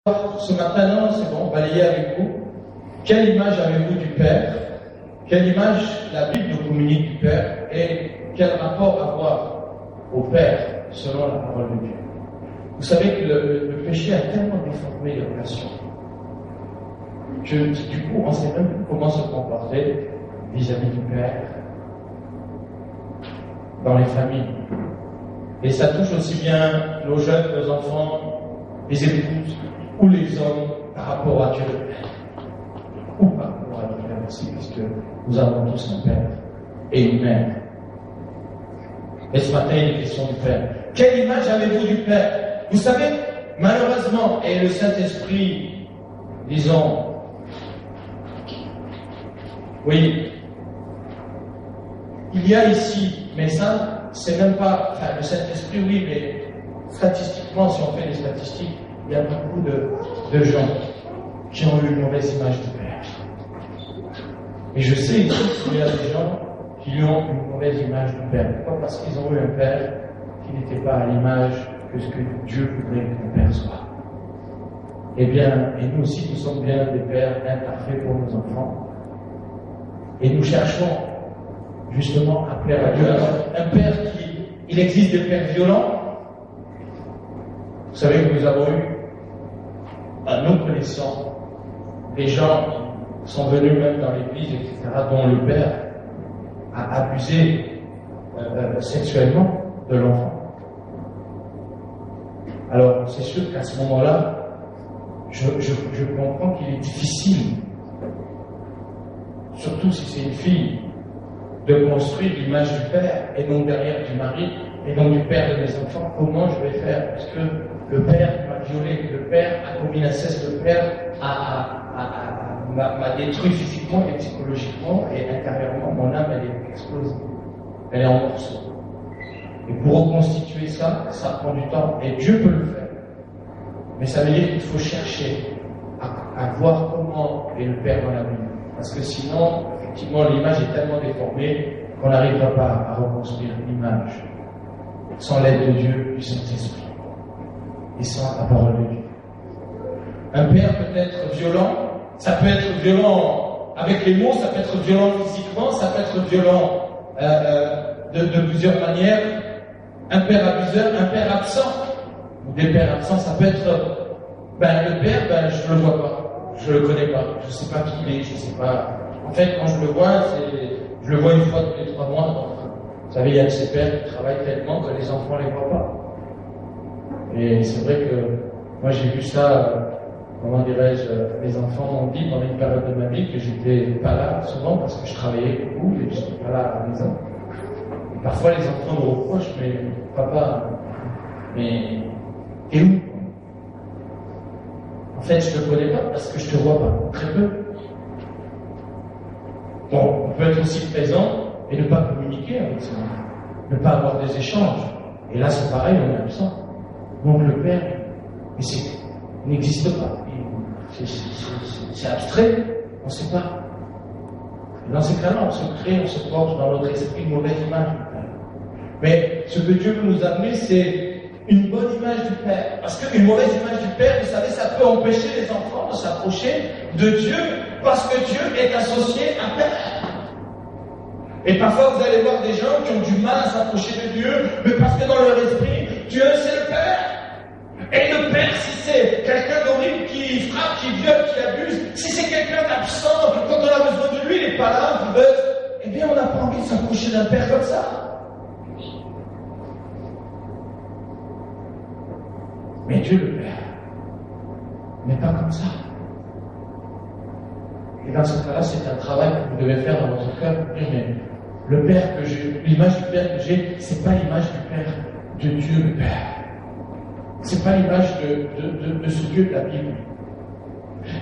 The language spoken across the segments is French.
Ce matin, non, c'est bon, balayez avec vous. Quelle image avez-vous du Père? Quelle image la Bible nous communique du Père? Et quel rapport avoir au Père selon la parole de Dieu? Vous savez que le péché a tellement déformé les relations que du coup, on ne sait même plus comment se comporter vis-à-vis du Père dans les familles. Et ça touche aussi bien nos jeunes, nos enfants, les épouses ou les hommes par rapport à Dieu le Père. Ou par rapport à Dieu le Père aussi, puisque nous avons tous un Père et une mère. Et ce matin, il est question du Père. Quelle image avez-vous du Père? Vous savez, malheureusement, et le Saint-Esprit, disons, oui, il y a ici, mais ça, c'est même pas, enfin, le Saint-Esprit, oui, mais statistiquement, si on fait les statistiques, il y a beaucoup de gens qui ont eu une mauvaise image du Père. Et je sais qu'il y a des gens qui ont une mauvaise image du Père. Pourquoi? Parce qu'ils ont eu un Père qui n'était pas à l'image que ce que Dieu voudrait que le Père soit. Eh bien, et nous aussi, nous sommes bien des pères imparfaits pour nos enfants. Et nous cherchons justement à plaire à Dieu. Alors, un père il existe des pères violents. Vous savez que nous avons eu, à nous connaissant, des gens qui sont venus même dans l'église, etc., dont le père a abusé sexuellement de l'enfant. Alors, c'est sûr qu'à ce moment-là, je comprends qu'il est difficile, surtout si c'est une fille, de construire l'image du père et non derrière du mari et donc du père de mes enfants. Comment je vais faire? Parce que le père m'a violé, le père a commis l'inceste, le père m'a détruit physiquement et psychologiquement et intérieurement. Mon âme, elle est explosée, elle est en morceaux. Et pour reconstituer ça, ça prend du temps et Dieu peut le faire. Mais ça veut dire qu'il faut chercher à voir comment est le père dans la Bible. Parce que sinon, effectivement, l'image est tellement déformée qu'on n'arrivera pas à reconstruire l'image sans l'aide de Dieu, du Saint-Esprit, et sans la parole de Dieu. Un père peut être violent, ça peut être violent avec les mots, ça peut être violent physiquement, ça peut être violent de plusieurs manières. Un père abuseur, un père absent, ou des pères absents, ça peut être, le père, je ne le vois pas, je ne le connais pas, je ne sais pas qui il est, je ne sais pas. En fait, quand je le vois, je le vois une fois tous les 3 mois. Donc, vous savez, il y a de ces pères qui travaillent tellement que les enfants ne les voient pas. Et c'est vrai que moi j'ai vu ça, comment dirais-je, les enfants m'ont dit pendant une période de ma vie que j'étais pas là souvent parce que je travaillais beaucoup et je n'étais pas là à la maison. Et parfois les enfants me reprochent, mais papa, mais t'es où? En fait, je ne te connais pas parce que je ne te vois pas, très peu. Bon, on peut être aussi présent et ne pas communiquer avec ses enfants, ne pas avoir des échanges. Et là, c'est pareil, on est absent. Donc le Père, il n'existe pas. C'est abstrait, on ne sait pas. Et dans ces cas-là, on se crée, on se porte dans notre esprit une mauvaise image du Père. Mais ce que Dieu veut nous amener, c'est une bonne image du Père. Parce qu'une mauvaise image du Père, vous savez, ça peut empêcher les enfants de s'approcher de Dieu, parce que Dieu est associé à Père. Et parfois, vous allez voir des gens qui ont du mal à s'approcher de Dieu, mais parce que dans leur esprit, Dieu, c'est le Père. Et le Père, si c'est quelqu'un d'horrible qui frappe, qui viole, qui abuse, si c'est quelqu'un d'absent, quand on a besoin de lui, il n'est pas là, eh bien, on n'a pas envie de s'approcher d'un Père comme ça. Mais Dieu, le Père, n'est pas comme ça. Et dans ce cas-là, c'est un travail que vous devez faire dans votre cœur. Mais le Père que j'ai, l'image du Père que j'ai, c'est pas l'image du Père de Dieu le Père. C'est pas l'image de ce Dieu de la Bible.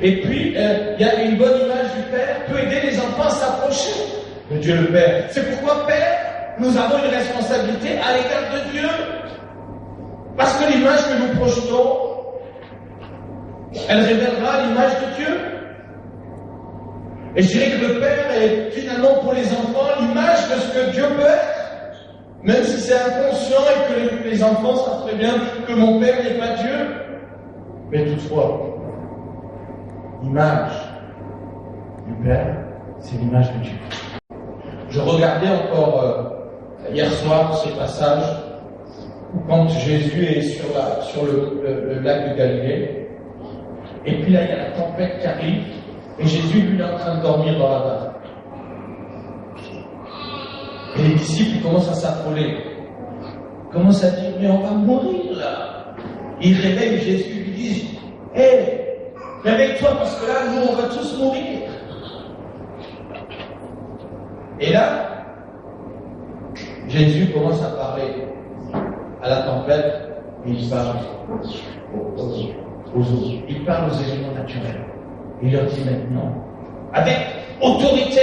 Et puis, il y a une bonne image du Père peut aider les enfants à s'approcher de Dieu le Père. C'est pourquoi, Père, nous avons une responsabilité à l'égard de Dieu. Parce que l'image que nous projetons, elle révélera l'image de Dieu. Et je dirais que le Père est finalement pour les enfants l'image de ce que Dieu peut être. Même si c'est inconscient et que les enfants savent très bien que mon Père n'est pas Dieu. Mais toutefois, l'image du Père, c'est l'image de Dieu. Je regardais encore hier soir ce passage où quand Jésus est sur le lac de Galilée, et puis là il y a la tempête qui arrive, et Jésus lui est en train de dormir dans la barque. Et les disciples commencent à s'affoler, commencent à dire mais on va mourir là. Ils réveillent Jésus, ils lui disent hé, réveille-toi parce que là nous on va tous mourir. Et là, Jésus commence à parler à la tempête et il parle aux eaux. Il parle aux éléments naturels. Il leur dit maintenant, avec autorité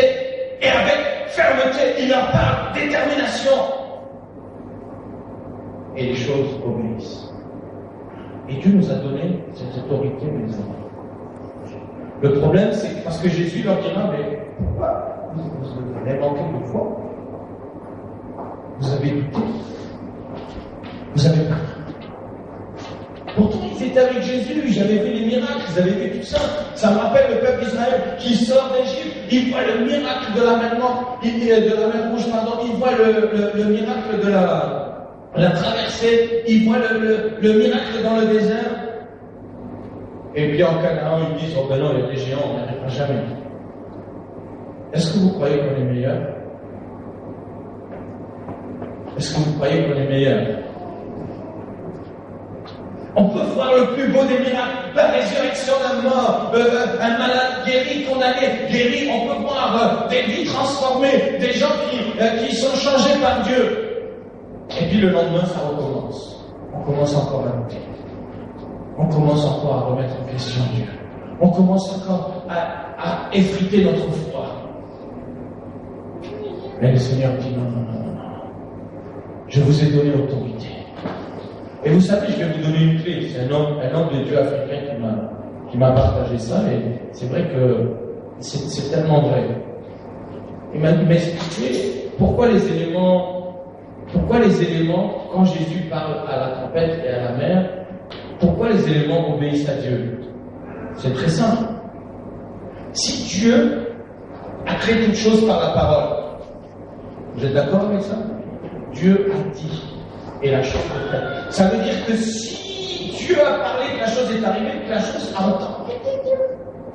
et avec fermeté, il leur parle, détermination. Et les choses obéissent. Et Dieu nous a donné cette autorité, mes amis. Le problème, c'est parce que Jésus leur dira, mais pourquoi vous avez manqué de foi? Vous avez douté? Vous avez peur? Pourtant, ils étaient avec Jésus, ils avaient vu les miracles, ils avaient vu tout ça. Ça me rappelle le peuple d'Israël qui sort d'Égypte, il voit le miracle de la mer rouge, il voit le miracle de la traversée, il voit le miracle dans le désert. Et puis en Canaan, ils disent, oh ben non, il y a des géants, on n'y arrivera jamais. Est-ce que vous croyez qu'on est meilleur? Est-ce que vous croyez qu'on est meilleur? On peut voir le plus beau des miracles, la résurrection d'un mort, un malade guéri, condamné, guéri. On peut voir des vies transformées, des gens qui sont changés par Dieu. Et puis le lendemain, ça recommence. On commence encore à douter. On commence encore à remettre en question Dieu. On commence encore à effriter notre foi. Mais le Seigneur dit non. Je vous ai donné autorité. Et vous savez, je vais vous donner une clé. C'est un homme de Dieu africain qui m'a partagé ça, et c'est vrai que c'est tellement vrai. Il m'a dit, mais expliquez pourquoi les éléments, quand Jésus parle à la tempête et à la mer, pourquoi les éléments obéissent à Dieu? C'est très simple. Si Dieu a créé toute chose par la parole, vous êtes d'accord avec ça? Dieu a dit et la chose est faite. Ça veut dire que si Dieu a parlé, que la chose est arrivée, que la chose a entendu.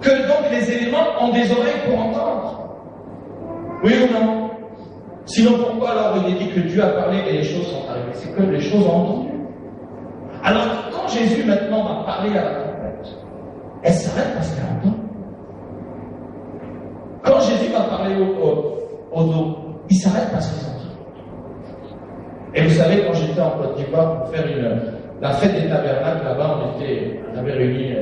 Que donc les éléments ont des oreilles pour entendre. Oui ou non? Sinon pourquoi alors il est dit que Dieu a parlé et les choses sont arrivées? C'est que les choses ont entendu. Alors quand Jésus maintenant va parler à la tempête, elle s'arrête parce qu'elle entend. Quand Jésus va parler aux eaux, il s'arrête parce qu'ils entendent. Et vous savez, quand j'étais en Côte d'Ivoire pour faire la fête des tabernacles, là-bas, on avait réuni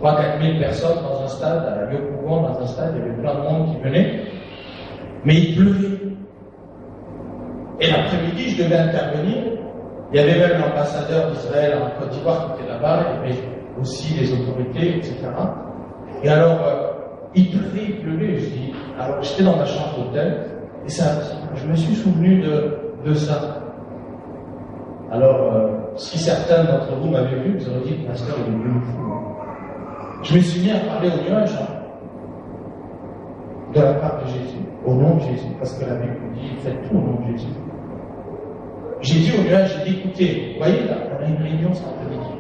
3-4 000 personnes dans un stade, à Yopougon, dans un stade, il y avait plein de monde qui venait, mais il pleuvait. Et l'après-midi, je devais intervenir. Il y avait même l'ambassadeur d'Israël en Côte d'Ivoire qui était là-bas, il y avait aussi les autorités, etc. Et alors, il pleuvait, alors j'étais dans ma chambre d'hôtel, et je me suis souvenu de ça. Alors, si certains d'entre vous m'avaient vu, vous auraient dit que le pasteur est devenu fou. Je me suis mis à parler au nuage, de la part de Jésus, au nom de Jésus, parce que la Bible dit, faites tout au nom de Jésus. J'ai dit au nuage, j'ai dit, écoutez, vous voyez là, on a une réunion cet après-midi.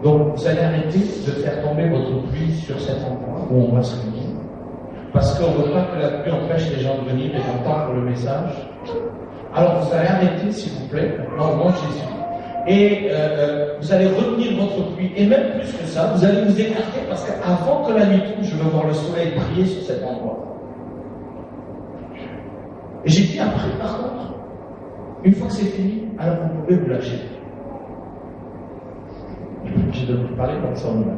Donc, vous allez arrêter de faire tomber votre pluie sur cet endroit où on va se réunir. Parce qu'on ne veut pas que la pluie empêche les gens de venir et d'entendre le message. Alors vous allez arrêter, s'il vous plaît, au nom de Jésus. Et vous allez retenir votre pluie. Et même plus que ça, vous allez vous écarter parce qu'avant que la nuit tombe, je veux voir le soleil briller sur cet endroit. Et j'ai dit après, par contre, une fois que c'est fini, alors vous pouvez vous lâcher. J'ai devenu parler comme ça au nuage.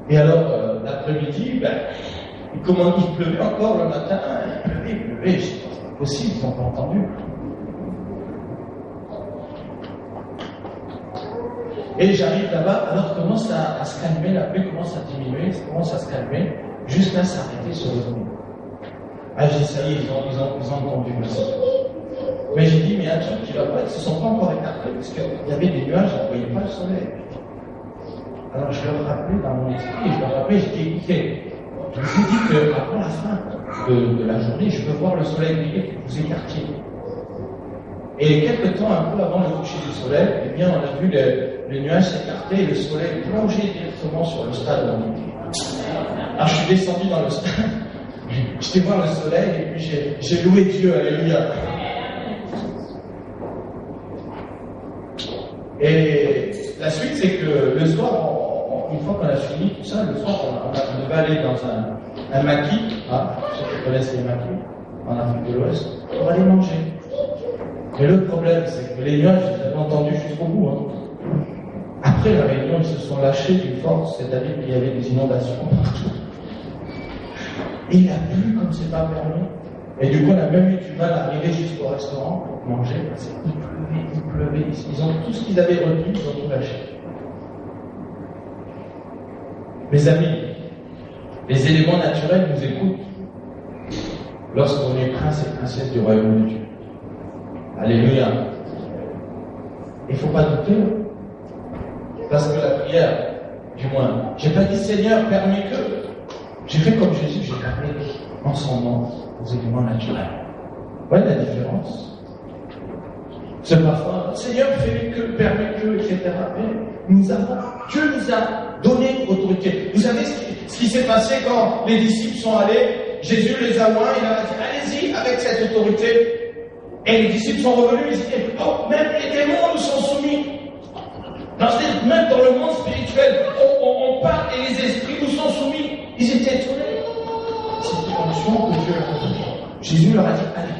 Et alors, l'après-midi, il pleuvait encore le matin, il pleuvait, je dis, c'est pas possible, ils n'ont pas entendu. Et j'arrive là-bas, alors commence à se calmer, la pluie commence à diminuer, ça commence à se calmer, jusqu'à s'arrêter sur le revenir. Ah, j'ai dit, ça y est, ils ont entendu le son. Mais j'ai dit, mais un truc qui va pas, ils ne se sont pas encore écartés, parce qu'il y avait des nuages, on ne voyait pas le soleil. Alors je leur rappelais dans mon esprit, je leur rappelais, je dis écoutez, je vous ai dit qu'après la fin de la journée, je veux voir le soleil briller, que vous écartiez. Et quelques temps, un peu avant le coucher du soleil, eh bien, on a vu le nuage s'écarter et le soleil plonger directement sur le stade où on était. Alors je suis descendu dans le stade, j'étais voir le soleil et puis j'ai loué Dieu, alléluia. Et la suite, c'est que le soir, une fois qu'on a fini tout ça, le soir, on devait aller dans un maquis, ceux qui connaissent les maquis, en Afrique de l'Ouest, pour aller manger. Mais le problème, c'est que les nuages, ils avaient entendu jusqu'au bout. Après la réunion, ils se sont lâchés d'une force, c'est-à-dire qu'il y avait des inondations partout. Et il a plu comme c'est pas permis. Et du coup, on a même eu du mal à arriver jusqu'au restaurant pour manger, parce qu'il pleuvait. Ils ont tout ce qu'ils avaient retenu, ils ont tout lâché. Mes amis, les éléments naturels nous écoutent lorsqu'on est prince et princesse du royaume de Dieu. Alléluia. Il ne faut pas douter, parce que la prière, du moins, j'ai pas dit Seigneur, permets que. J'ai fait comme Jésus, j'ai parlé en son nom aux éléments naturels. Vous voyez la différence? C'est parfois, Seigneur, fais que, permets que, etc. Mais Dieu nous a donné autorité. Vous savez ce qui s'est passé quand les disciples sont allés, Jésus les a oints, il leur a dit, allez-y avec cette autorité. Et les disciples sont revenus, ils disaient, oh, même les démons nous sont soumis. Même dans le monde spirituel, on parle et les esprits nous sont soumis. Ils étaient étonnés. C'est une fonction que Dieu a donnée. Jésus leur a dit, allez.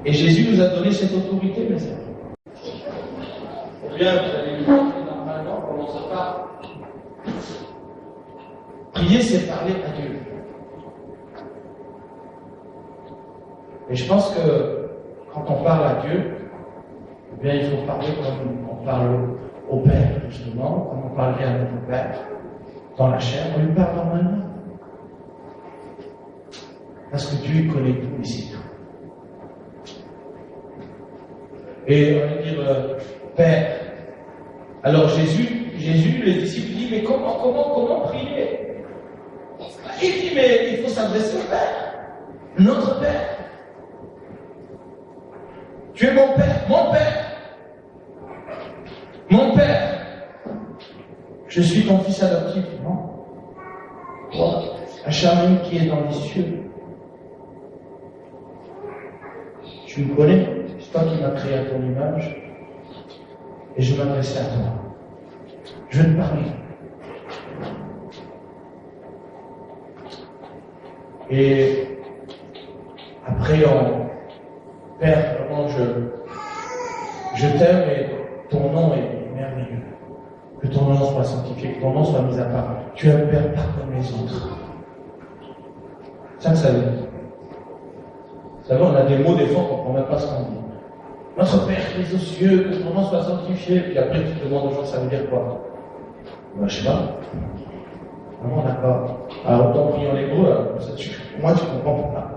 Et Jésus nous a donné cette autorité, mes amis. Eh bien, vous allez normalement, on commence par prier, c'est parler à Dieu. Et je pense que quand on parle à Dieu, eh bien, il faut parler comme on parle au Père, justement, comme on parlerait à notre Père, dans la chair, on lui parle normalement. Parce que Dieu connaît tout, il sait tout. Et on va dire, Père. Alors Jésus, les disciples disent, mais comment prier? Il dit, mais il faut s'adresser au Père, notre Père. Tu es mon Père, mon Père. Mon Père. Je suis ton fils adoptif, non? Toi, Hachamim qui est dans les cieux. Tu me connais, c'est toi qui m'as créé à ton image. Et je m'adressais à toi. Je vais te parler. Et après, Père, vraiment, je t'aime et ton nom est merveilleux. Que ton nom soit sanctifié, que ton nom soit mis à part. Tu es un Père pas comme les autres. Ça, vous savez. Vous savez, on a des mots, des fois, on ne comprend même pas ce qu'on dit. Notre Père qui est aux cieux, que ton nom soit sanctifié. Puis après, tu te demandes aux gens, ça veut dire quoi? Ben, je sais pas. Ah bon, d'accord. Alors, autant prier en hébreu, moi, tu comprends pas.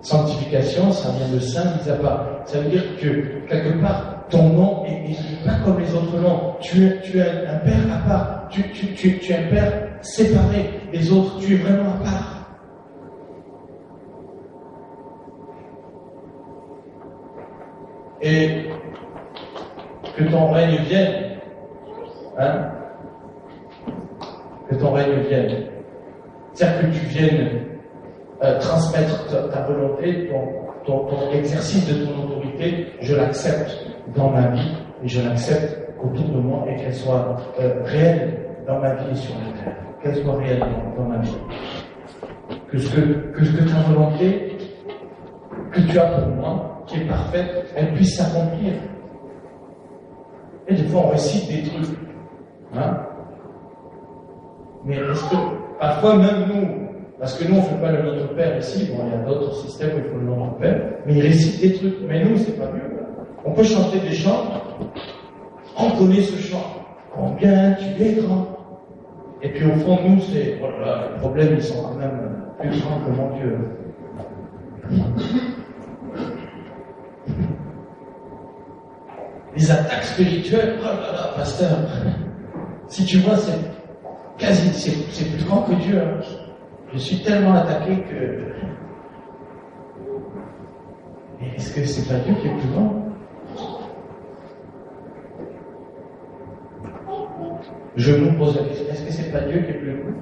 Sanctification, ça vient de saint mis à part. Ça veut dire que, quelque part, ton nom est pas comme les autres noms. Tu es un père à part. Tu es un père séparé des autres. Tu es vraiment à part. Et que ton règne vienne. Hein? Que ton règne vienne. C'est-à-dire que tu viennes transmettre ta volonté, ton exercice de ton autorité, je l'accepte dans ma vie et je l'accepte autour de moi et qu'elle soit réelle dans ma vie et sur la terre. Qu'elle soit réelle dans ma vie. Que ce que ta volonté que tu as pour moi, qui est parfaite, elle puisse s'accomplir. Et des fois on récite des trucs. Hein? Mais est-ce que parfois même nous, parce que nous, on ne fait pas le Notre Père ici, bon, il y a d'autres systèmes où il faut le Notre Père, mais ils récitent des trucs. Mais nous, c'est pas mieux. On peut chanter des chants, on connaît ce chant. Combien tu es grand. Et puis au fond, nous, c'est, voilà, les problèmes, ils sont quand même plus grands que mon Dieu. Les attaques spirituelles, oh là là, pasteur, si tu vois, c'est plus grand que Dieu. Hein. Je suis tellement attaqué que... Mais est-ce que c'est pas Dieu qui est plus grand? Je vous pose la question, est-ce que c'est pas Dieu qui est plus grand?